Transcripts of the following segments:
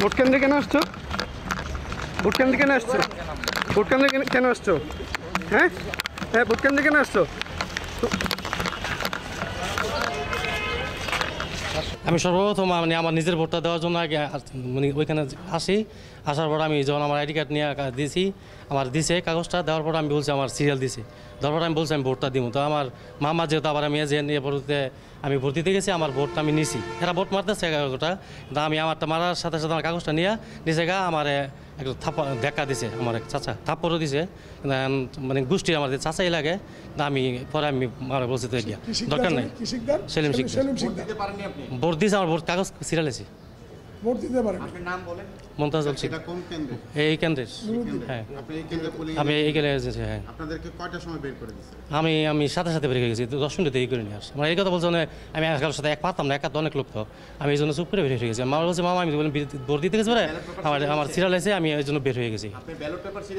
Vote কেন্দ্রে কেন আসছো? ভোট কেন্দ্রে কেন আসছো? ভোট কেন্দ্রে কেন আসছো? হ্যাঁ হ্যাঁ, ভোট কেন্দ্রে কেন আসছো? আমি সর্বপ্রথম মানে আমার নিজের ভোটটা দেওয়ার জন্য আগে মানে ওইখানে আসি। আসার পর আমি যখন আমার আইডি কার্ড নিয়ে দিয়েছি, আমার দিছে কাগজটা দেওয়ার পর আমি বলছি আমার সিরিয়াল দিছে, দেওয়ার পর আমি বলছি আমি ভোটটা দিব। তো আমার মামা যেহেতু আবার আমি এজেন্ট, এ পরবর্তীতে আমি ভোট দিতে গেছি, আমার ভোটটা আমি নিছি। এরা ভোট মারতেছে এগারোটা, কিন্তু আমি আমারটা মারার সাথে সাথে আমার কাগজটা নিয়ে নিচে আমার একটু দেখা দিছে, আমার এক চাচা থাপ্পড়ও দিছে, মানে গোষ্ঠী আমার চাচাই লাগে। আমি পরে আমি মারা বলছি তো গিয়া দরকার নাই। সেলিম শিকদার ভোট দিয়েছে, আমার ভোট কাগজ সিরিয়াল আছে। ভোট দিতে পারেন। মমতাজুল এই কেন্দ্রের। হ্যাঁ আমি এই কেন্দ্রে এসেছি। হ্যাঁ আমি সাথে সাথে বেরিয়ে গেছি, 10 মিনিট এই করে নিয়ে আসি। আমার এই কথা বলছে আমি কারোর সাথে এক পারতাম না, একা তো অনেক লোক, তো আমি এই জন্য চুপ করে বের হয়ে গেছি। আমার বলছে মামা আমি ভোট দিতে গেছি, আমার সিরিয়াল আছে, আমি এই জন্য বের হয়ে গেছি।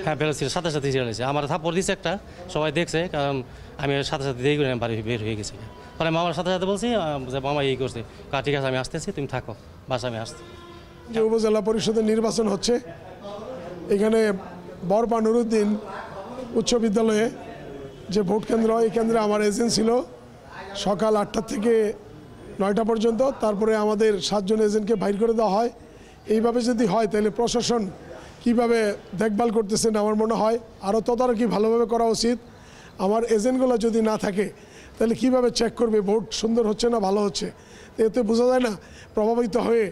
হ্যাঁ ব্যালট সিরিয়াল সাথে সাথে সিরিয়াল আছে। আমার থাপ্পড় দিচ্ছে একটা, সবাই দেখছে, কারণ আমি সাথে সাথে দেরি করে বাড়ি বের হয়ে গেছি। পরে মামার সাথে সাথে বলছি যে মামা এই করছে, ঠিক আছে আমি আসতেছি, তুমি থাকো বাসা, আমি আসছি। যে উপজেলা পরিষদের নির্বাচন হচ্ছে, এখানে বরপা নুরুদ্দিন উচ্চ বিদ্যালয়ে যে ভোট কেন্দ্র, এই কেন্দ্রে আমার এজেন্ট ছিল সকাল 8টা থেকে 9টা পর্যন্ত। তারপরে আমাদের 7 জন এজেন্টকে বাইর করে দেওয়া হয়। এইভাবে যদি হয় তাহলে প্রশাসন কিভাবে দেখভাল করতেছেন, আমার মনে হয় আরও তদারকি ভালোভাবে করা উচিত। আমার এজেন্টগুলো যদি না থাকে তাহলে কিভাবে চেক করবে ভোট সুন্দর হচ্ছে না ভালো হচ্ছে? এতে বোঝা যায় না প্রভাবিত হয়ে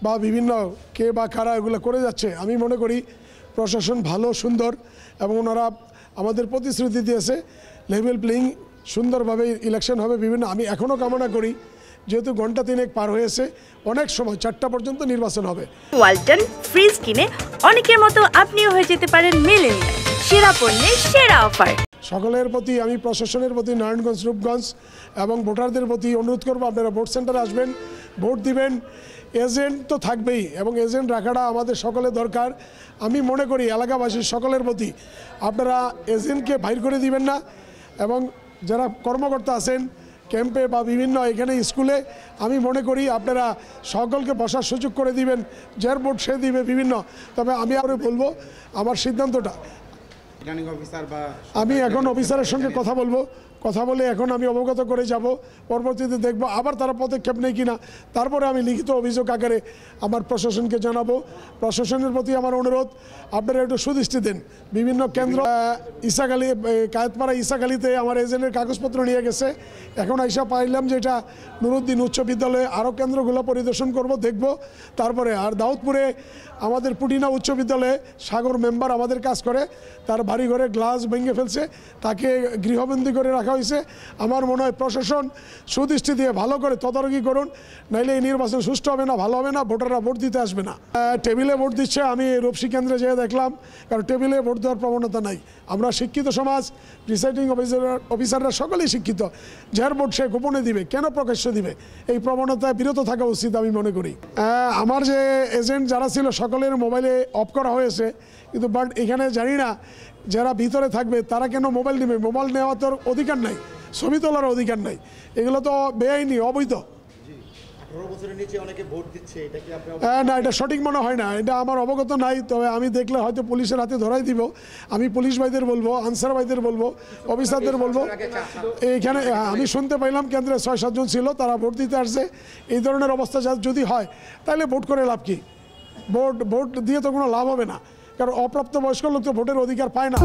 বা বিভিন্ন কে বা কারা এগুলো করে যাচ্ছে। আমি মনে করি প্রশাসন ভালো সুন্দর, এবং ওনারা আমাদের প্রতিশ্রুতি দিয়েছে লেভেল প্লেইং সুন্দরভাবে ইলেকশন হবে। বিভিন্ন আমি এখনও কামনা করি, যেহেতু ঘন্টা 3 পার হয়েছে, অনেক সময় 4টা পর্যন্ত নির্বাচন হবে। ওয়ালটন ফ্রিজ কিনে অনেকের মতো আপনিও হয়ে যেতে পারেন মিলেনিয়াল সেরা পণ্যের সেরা অফার। সকলের প্রতি আমি প্রশাসনের প্রতি, নারায়ণগঞ্জ, রূপগঞ্জ এবং ভোটারদের প্রতি অনুরোধ করব, আপনারা ভোট সেন্টারে আসবেন, ভোট দিবেন। এজেন্ট তো থাকবেই, এবং এজেন্ট রাখাটা আমাদের সকলের দরকার। আমি মনে করি এলাকাবাসীর সকলের প্রতি আপনারা এজেন্টকে বাইর করে দিবেন না, এবং যারা কর্মকর্তা আছেন ক্যাম্পে বা বিভিন্ন এখানে স্কুলে, আমি মনে করি আপনারা সকলকে বসার সুযোগ করে দিবেন, যার ভোট সে দিবে বিভিন্ন। তবে আমি আরও বলবো আমার সিদ্ধান্তটা, আমি এখন অফিসারের সঙ্গে কথা বলে এখন আমি অবগত করে যাব, পরবর্তীতে দেখব আবার তারা পদক্ষেপ নেই কিনা, তারপরে আমি লিখিত অভিযোগ আকারে আমার প্রশাসনকে জানাবো। প্রশাসনের প্রতি আমার অনুরোধ, আপনারা একটু সুদৃষ্টি দেন। বিভিন্ন কেন্দ্র ইসাখালী, কায়েতপাড়া ইসাখালীতে আমার এজেন্টের কাগজপত্র নিয়ে গেছে, এখন আইসা পাইলাম যে এটা নুরুদ্দিন উচ্চ বিদ্যালয়ে, আরও কেন্দ্রগুলো পরিদর্শন করব, দেখব। তারপরে আর দাউদপুরে আমাদের পুটিনা উচ্চ বিদ্যালয়ে সাগর মেম্বার আমাদের কাজ করে, তার বাড়ি ঘরে গ্লাস ভেঙে ফেলছে, তাকে গৃহবন্দী করে রাখা হয়েছে। আমার মনে হয় প্রশাসন সুদৃষ্টি দিয়ে ভালো করে তদারকি করুন, নাইলে এই নির্বাচন সুষ্ঠু হবে না, ভালো হবে না, ভোটাররা ভোট দিতে আসবে না। টেবিলে ভোট দিচ্ছে, আমি রূপসী কেন্দ্রে যেয়ে দেখলাম, কারণ টেবিলে ভোট দেওয়ার প্রবণতা নাই। আমরা শিক্ষিত সমাজ, প্রিসাইডিং অফিসাররা সকলেই শিক্ষিত, যার ভোট সে গোপনে দিবে, কেন প্রকাশ্য দিবে? এই প্রবণতায় বিরত থাকা উচিত আমি মনে করি। আমার যে এজেন্ট যারা ছিল সকলের মোবাইলে অফ করা হয়েছে, কিন্তু বাট এখানে জানি না যারা ভিতরে থাকবে তারা কেন মোবাইল নেবে? মোবাইল নেওয়ার তো অধিকার নাই, ছবি তোলার অধিকার নাই, এগুলো তো বেআইনি, অবৈধ। না, এটা সঠিক মনে হয় না, এটা আমার অবগত নাই। তবে আমি দেখলে হয়তো পুলিশের হাতে ধরাই দিব। আমি পুলিশ ভাইদের বলবো, আনসার ভাইদের বলবো, অফিসারদের বলবো। এইখানে আমি শুনতে পাইলাম কেন্দ্রে 6-7 জন ছিল, তারা ভোট দিতে আসছে। এই ধরনের অবস্থা যদি হয় তাহলে ভোট করে লাভ কি? ভোট দিয়ে তো কোনো লাভ হবে না, কারণ অপ্রাপ্তবয়স্ক লোক তো ভোটের অধিকার পায় না।